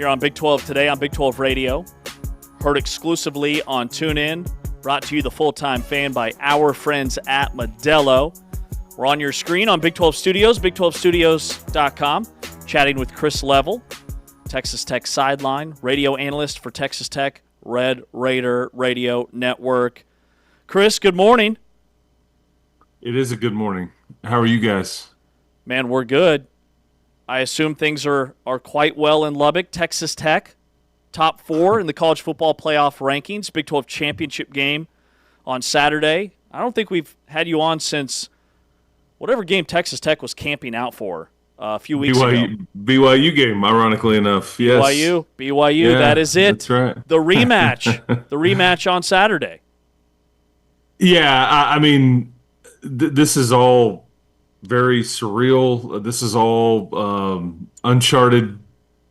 here on Big 12 Today on Big 12 Radio. Heard exclusively on TuneIn. Brought to you, the Full-Time Fan, by our friends at Modelo. We're on your screen on Big 12 Studios, big12studios.com, chatting with Chris Level, Texas Tech sideline, radio analyst for Texas Tech, Red Raider Radio Network. Chris, good morning. It is a good morning. How are you guys? Man, we're good. I assume things are quite well in Lubbock. Texas Tech, top 4 in the college football playoff rankings. Big 12 championship game on Saturday. I don't think we've had you on since whatever game Texas Tech was camping out for a few weeks ago. BYU game, ironically enough. Yes. BYU, yeah, that is it. That's right. The rematch on Saturday. Yeah, I mean, this is all very surreal. This is all uncharted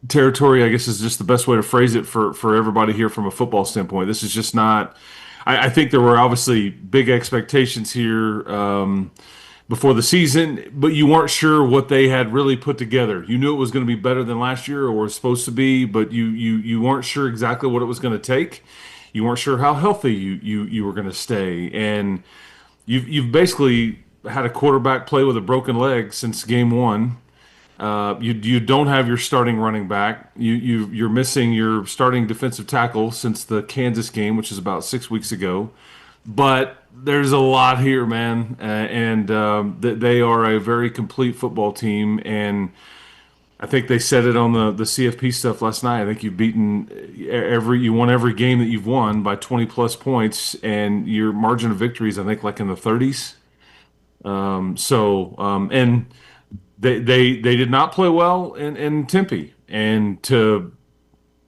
territory, I guess is just the best way to phrase it for everybody here from a football standpoint. This is just not – I think there were obviously big expectations here before the season, but you weren't sure what they had really put together. You knew it was going to be better than last year or was supposed to be, but you weren't sure exactly what it was going to take. You weren't sure how healthy you were going to stay. And you've basically had a quarterback play with a broken leg since game one. You don't have your starting running back. You're missing your starting defensive tackle since the Kansas game, which is about 6 weeks ago. But there's a lot here, man, and they are a very complete football team. And I think they said it on the CFP stuff last night. I think you won every game that you've won by 20 plus points, and your margin of victories, I think, like in the 30s. And they did not play well in Tempe, and to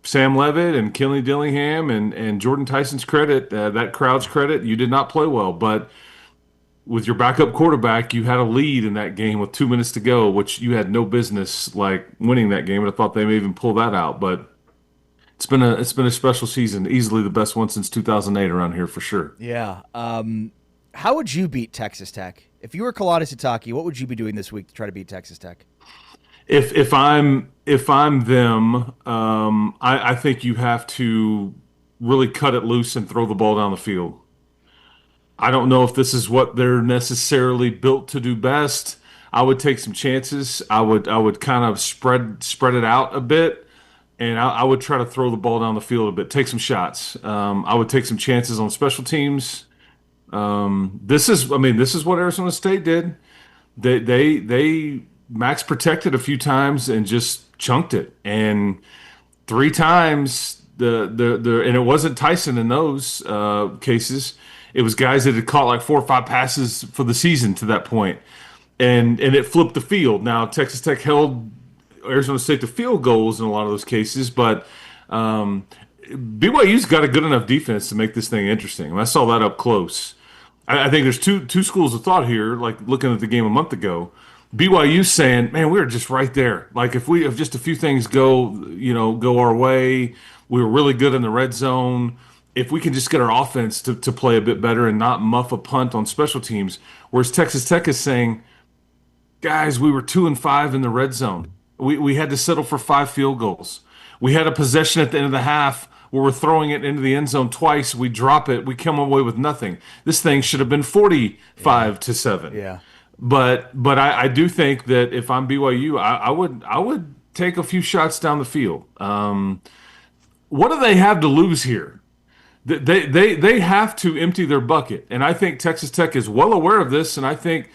Sam Levitt and Kenley Dillingham and Jordan Tyson's credit, that crowd's credit, you did not play well. But with your backup quarterback, you had a lead in that game with 2 minutes to go, which you had no business like winning that game. And I thought they may even pull that out. But it's been a special season, easily the best one since 2008 around here for sure. Yeah. How would you beat Texas Tech? If you were Kalani Sitake, what would you be doing this week to try to beat Texas Tech? If I'm them, I think you have to really cut it loose and throw the ball down the field. I don't know if this is what they're necessarily built to do best. I would take some chances. I would kind of spread it out a bit, and I would try to throw the ball down the field a bit, take some shots. I would take some chances on special teams. This is what Arizona State did. They max protected a few times and just chunked it, and 3 times and it wasn't Tyson in those cases. It was guys that had caught like 4 or 5 passes for the season to that point, and it flipped the field. Now Texas Tech held Arizona State to field goals in a lot of those cases, but BYU's got a good enough defense to make this thing interesting. And I saw that up close. I think there's two schools of thought here. Like looking at the game a month ago, BYU saying, "Man, we were just right there. Like if just a few things go our way, we were really good in the red zone. If we can just get our offense to play a bit better and not muff a punt on special teams." Whereas Texas Tech is saying, "Guys, we were 2-5 in the red zone. We had to settle for 5 field goals. We had a possession at the end of the half where we're throwing it into the end zone twice. We drop it. We come away with nothing. This thing should have been 45-7." Yeah. But I do think that if I'm BYU, I would take a few shots down the field. What do they have to lose here? They have to empty their bucket, and I think Texas Tech is well aware of this. And I think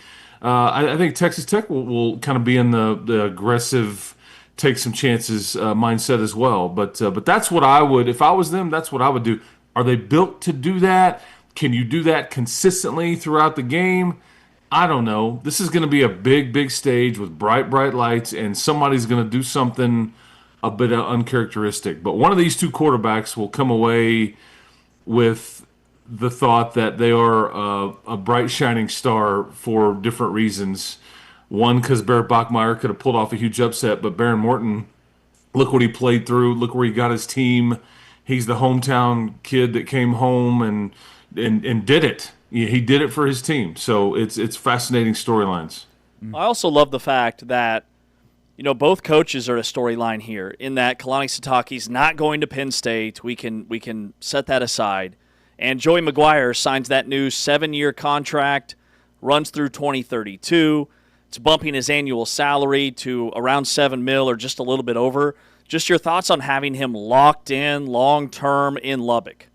Texas Tech will kind of be in the aggressive, take some chances mindset as well. But that's what I would, if I was them, that's what I would do. Are they built to do that? Can you do that consistently throughout the game? I don't know. This is going to be a big stage with bright lights, and somebody's going to do something a bit uncharacteristic. But one of these 2 quarterbacks will come away with the thought that they are a bright, shining star for different reasons. One, because Barrett Bachmeier could have pulled off a huge upset, but Baron Morton, look what he played through. Look where he got his team. He's the hometown kid that came home and did it. He did it for his team. So it's fascinating storylines. I also love the fact that Both coaches are a storyline here in that Kalani Sitake's not going to Penn State. We can set that aside. And Joey McGuire signs that new 7-year contract, runs through 2032. It's bumping his annual salary to around $7 million or just a little bit over. Just your thoughts on having him locked in long-term in Lubbock.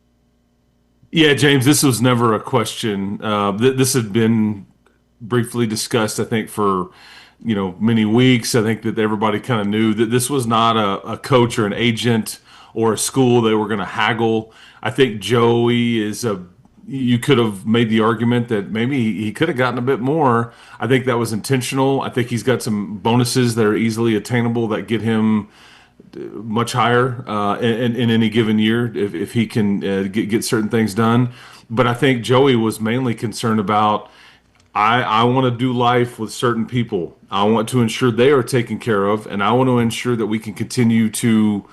Yeah, James, this was never a question. This had been briefly discussed, I think, for many weeks. I think that everybody kind of knew that this was not a coach or an agent or a school that were going to haggle. I think Joey you could have made the argument that maybe he could have gotten a bit more. I think that was intentional. I think he's got some bonuses that are easily attainable that get him much higher in any given year if he can get certain things done. But I think Joey was mainly concerned about, I want to do life with certain people. I want to ensure they are taken care of, and I want to ensure that we can continue to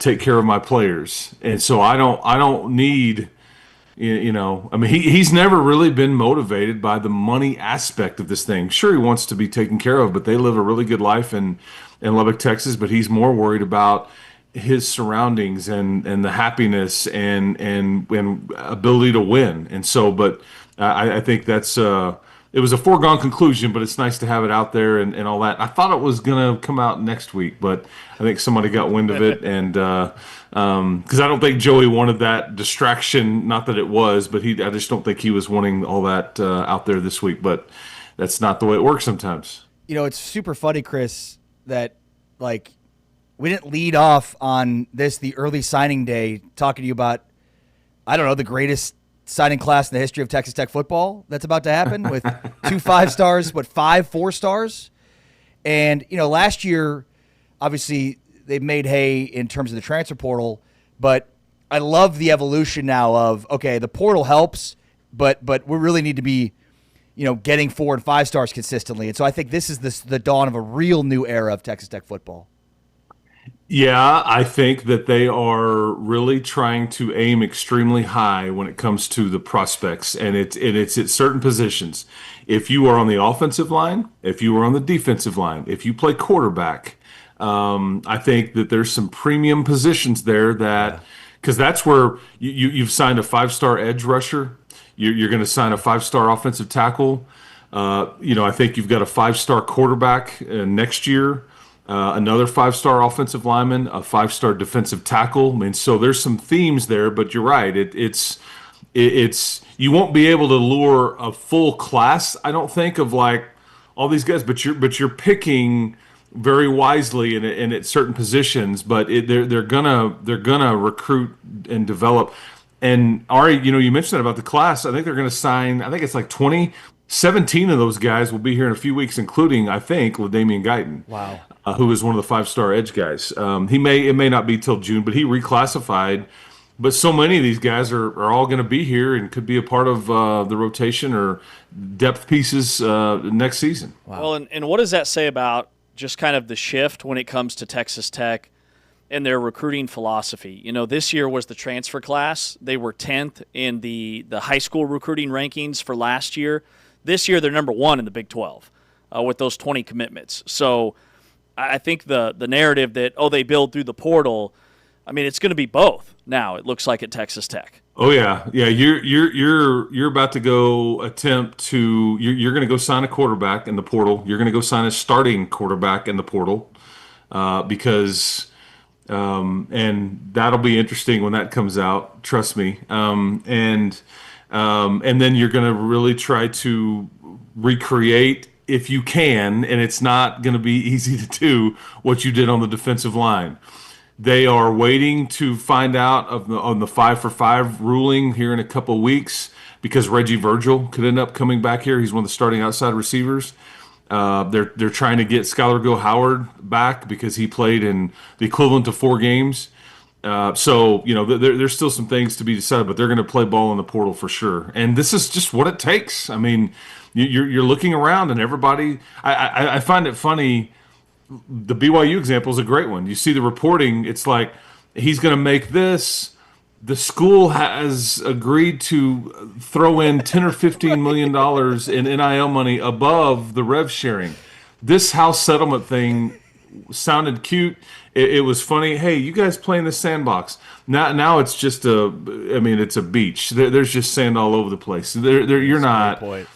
take care of my players. And so I don't need, I mean, he's never really been motivated by the money aspect of this thing. Sure, he wants to be taken care of, but they live a really good life in Lubbock, Texas. But he's more worried about his surroundings and the happiness and ability to win. And so, but I think that's it was a foregone conclusion, but it's nice to have it out there and all that. I thought it was going to come out next week, but I think somebody got wind of it. And because I don't think Joey wanted that distraction, not that it was, but I just don't think he was wanting all that out there this week. But that's not the way it works sometimes. It's super funny, Chris, that we didn't lead off on the early signing day talking to you about, I don't know, the greatest signing class in the history of Texas Tech football that's about to happen with 2 5-stars, 5 4-stars. And, last year, obviously, they made hay in terms of the transfer portal, but I love the evolution now of, okay, the portal helps, but we really need to be, getting 4 and 5 stars consistently. And so I think this is the dawn of a real new era of Texas Tech football. Yeah, I think that they are really trying to aim extremely high when it comes to the prospects, and it's at certain positions. If you are on the offensive line, if you are on the defensive line, if you play quarterback, I think that there's some premium positions there that, because that's where you've signed a 5-star edge rusher, you're going to sign a 5-star offensive tackle. I think you've got a 5-star quarterback next year. Another 5-star offensive lineman, a 5-star defensive tackle. I mean, so there's some themes there, but you're right. It's you won't be able to lure a full class, I don't think, of all these guys, but you're picking very wisely in at certain positions. But they're gonna recruit and develop. And Ari, you mentioned that about the class. I think they're gonna sign. I think it's 17 of those guys will be here in a few weeks, including, I think, LaDamian Guyton. Wow. Who is one of the 5-star edge guys. It may not be till June, but he reclassified. But so many of these guys are all going to be here and could be a part of the rotation or depth pieces next season. Wow. Well, and what does that say about just kind of the shift when it comes to Texas Tech and their recruiting philosophy? This year was the transfer class. They were 10th in the high school recruiting rankings for last year. This year they're number 1 in the Big 12 with those 20 commitments. So I think the narrative that, they build through the portal, I mean, it's going to be both now, it looks like, at Texas Tech. Oh yeah. You're about to go you're going to go sign a quarterback in the portal. You're going to go sign a starting quarterback in the portal because and that'll be interesting when that comes out, trust me. And then you're going to really try to recreate, if you can, and it's not going to be easy to do, what you did on the defensive line. They are waiting to find out on the 5-for-5 ruling here in a couple of weeks because Reggie Virgil could end up coming back here. He's one of the starting outside receivers. They're trying to get Skylar Go-Howard back because he played in the equivalent to 4 games. So there's still some things to be decided, but they're going to play ball in the portal for sure. And this is just what it takes. I mean, you're looking around and everybody. I find it funny. The BYU example is a great one. You see the reporting. It's like he's going to make this. The school has agreed to throw in $10 or $15 million in NIL money above the rev sharing. this house settlement thing sounded cute. It was funny. Hey, you guys play in the sandbox. Now it's just it's a beach. There's just sand all over the place. You're not, point.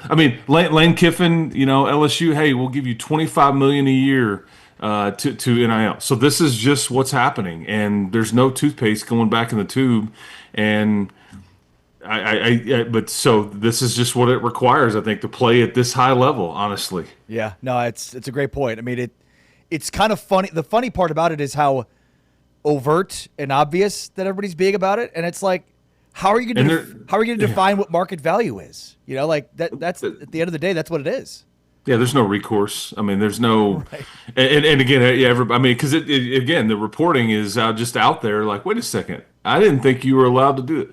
I mean, Lane Kiffin, LSU. Hey, we'll give you $25 million a year to NIL. So this is just what's happening, and there's no toothpaste going back in the tube, and. But so this is just what it requires, I think, to play at this high level. Honestly, Yeah, no, it's a great point. I mean, it's kind of funny. The funny part about it is how overt and obvious that everybody's being about it, and it's like, how are you going to define what market value is? Like that's at the end of the day, that's what it is. yeah, there's no recourse. I mean, there's no, Right. and again, because again, the reporting is just out there. Like, wait a second, I didn't think you were allowed to do it.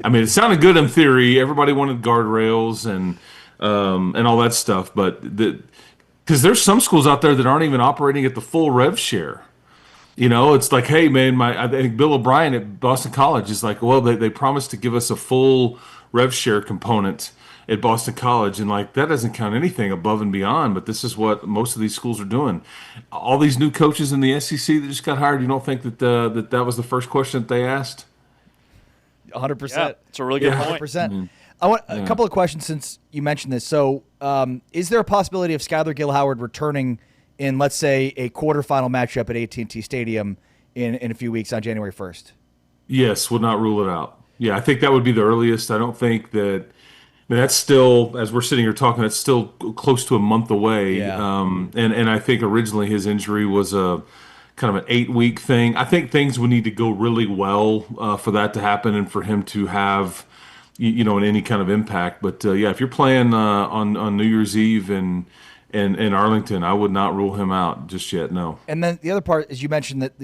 I mean, it sounded good in theory. Everybody wanted guardrails and all that stuff, but because there's some schools out there that aren't even operating at the full rev share. It's like, hey, man, I think Bill O'Brien at Boston College is like, well, they promised to give us a full rev share component at Boston College, and like that doesn't count anything above and beyond. But this is what most of these schools are doing. All these new coaches in the SEC that just got hired, you don't think that that was the first question that they asked? 100%. Yeah, it's a really good point. 100%. I want a couple of questions since you mentioned this. So, is there a possibility of Skylar Gill-Howard returning in, let's say, a quarterfinal matchup at AT&T Stadium in a few weeks on January 1st? Yes, would not rule it out. Yeah, I think that would be the earliest. I don't think that. I mean, that's still, as we're sitting here talking, that's still close to a month away. Yeah. And I think originally his injury was a kind of an 8-week thing. I think things would need to go really well for that to happen and for him to have, any kind of impact. But yeah, if you're playing on New Year's Eve in Arlington, I would not rule him out just yet. No. And then the other part is you mentioned that,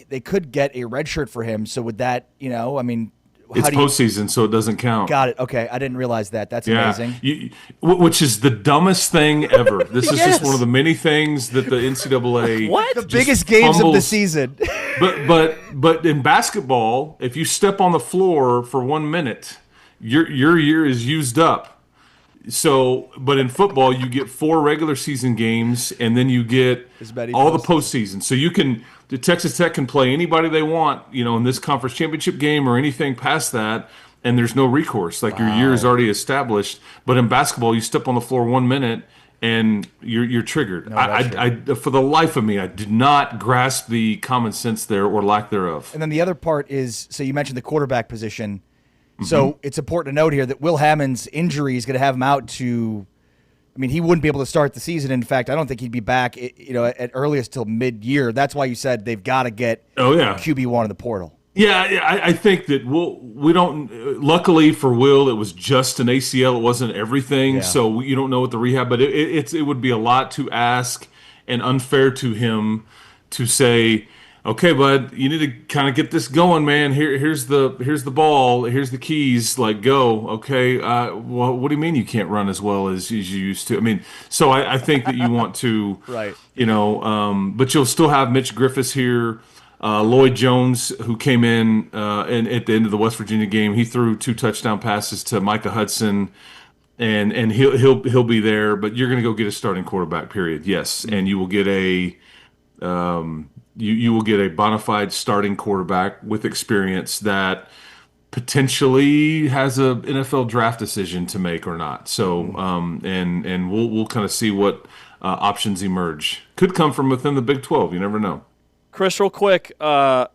they could get a red shirt for him. So would that, I mean, it's postseason, so it doesn't count. Got it. Okay. I didn't realize that. That's amazing. Which is the dumbest thing ever. This is Yes. just one of the many things that the NCAA What? The just biggest games of the fumbles. season. But in basketball, if you step on the floor for 1 minute, your year is used up. So, but in football, you get 4 regular season games, and then you get As many all the postseason. postseason. So the Texas Tech can play anybody they want, in this conference championship game or anything past that, and there's no recourse. Like your year is already established. But in basketball, you step on the floor 1 minute, and you're triggered. that's I for the life of me, I did not grasp the common sense there or lack thereof. And then the other part is, so you mentioned the quarterback position. So it's important to note here that Will Hammond's injury is going to have him out to, I mean, he wouldn't be able to start the season. In fact, I don't think he'd be back, at earliest till mid-year. That's why you said they've got to get QB1 in the portal. Yeah, I think that we don't. Luckily for Will, it was just an ACL. It wasn't everything, Yeah. so you don't know what the rehab. But it would be a lot to ask and unfair to him to say, okay, bud, you need to kind of get this going, man. Here's the ball. Here's the keys. Like, go. Okay. Well, what do you mean you can't run as well as you used to? I mean, so I think that you want to, Right. but you'll still have Mitch Griffiths here. Lloyd Jones, who came in and at the end of the West Virginia game, he threw 2 touchdown passes to Micah Hudson, and he'll be there. But you're going to go get a starting quarterback, period. Yes, and you will get a you will get a bona fide starting quarterback with experience that potentially has a NFL draft decision to make or not. So and we'll kind of see what options emerge. Could come from within the Big 12. You never know. Chris, real quick, Joey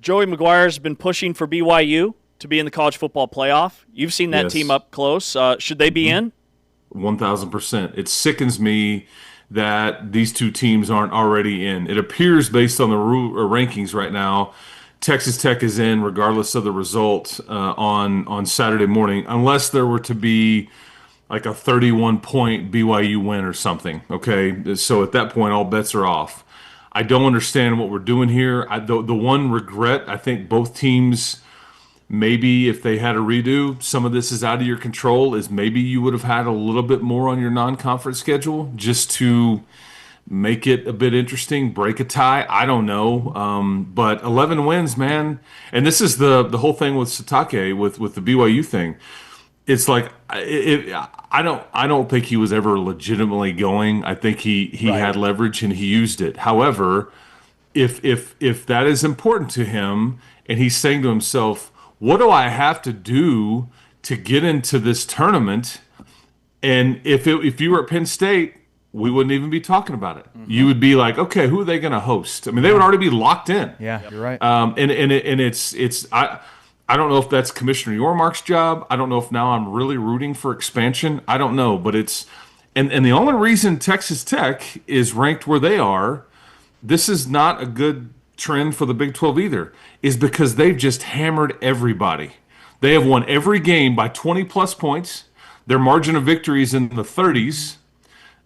McGuire's been pushing for BYU to be in the college football playoff. You've seen that Yes. team up close. Should they be in? 1,000%. It sickens me that these two teams aren't already in. It appears, based on the rankings right now, Texas Tech is in regardless of the result on Saturday morning, unless there were to be like a 31-point BYU win or something. Okay, so at that point, all bets are off. I don't understand what we're doing here. The one regret, I think both teams, maybe if they had a redo, some of this is out of your control, is maybe you would have had a little bit more on your non-conference schedule just to make it a bit interesting, break a tie. I don't know. But 11 wins, man. And this is the whole thing with Satake, with the BYU thing. it's like I don't think he was ever legitimately going. I think he Right. had leverage and he used it. However, if that is important to him and he's saying to himself, what do I have to do to get into this tournament? And if you were at Penn State, we wouldn't even be talking about it. You would be like, okay, who are they going to host? I mean, they would already be locked in. Yeah, you're right. And it's I don't know if that's Commissioner Yormark's job. I don't know if now I'm really rooting for expansion. I don't know, but it's and the only reason Texas Tech is ranked where they are, this is not a good trend for the Big 12 either, is because they've just hammered everybody. They have won every game by 20 plus points. Their margin of victory is in the 30s.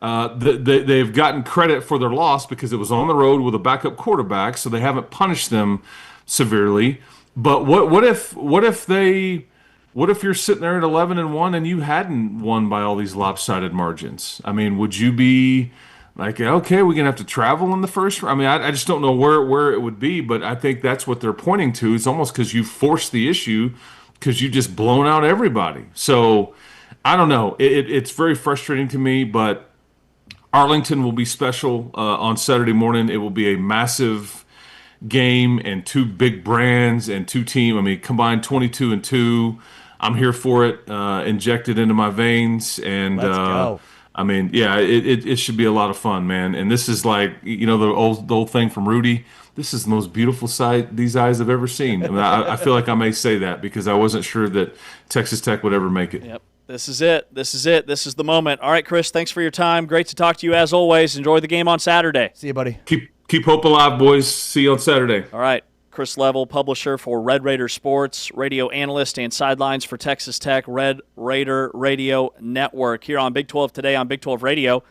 They've gotten credit for their loss because it was on the road with a backup quarterback, so they haven't punished them severely. But what if you're sitting there at 11-1 and you hadn't won by all these lopsided margins? I mean, would you be like, okay, we're gonna have to travel in the first round? I mean, I just don't know where it would be, but I think that's what they're pointing to. It's almost because you forced the issue because you just blown out everybody. So I don't know. It's very frustrating to me, but Arlington will be special on Saturday morning. It will be a massive game and two big brands and two teams. I mean, combined 22-2. I'm here for it. Injected into my veins, and Let's go. I mean, yeah, it should be a lot of fun, man. And this is like, you know, the old thing from Rudy. This is the most beautiful sight these eyes have ever seen. I mean, I feel like I may say that because I wasn't sure that Texas Tech would ever make it. Yep. This is it. This is it. This is the moment. All right, Chris, thanks for your time. Great to talk to you as always. Enjoy the game on Saturday. See you, buddy. Keep hope alive, boys. See you on Saturday. All right. Chris Level, publisher for Red Raider Sports, radio analyst and sidelines for Texas Tech, Red Raider Radio Network here on Big 12 Today on Big 12 Radio.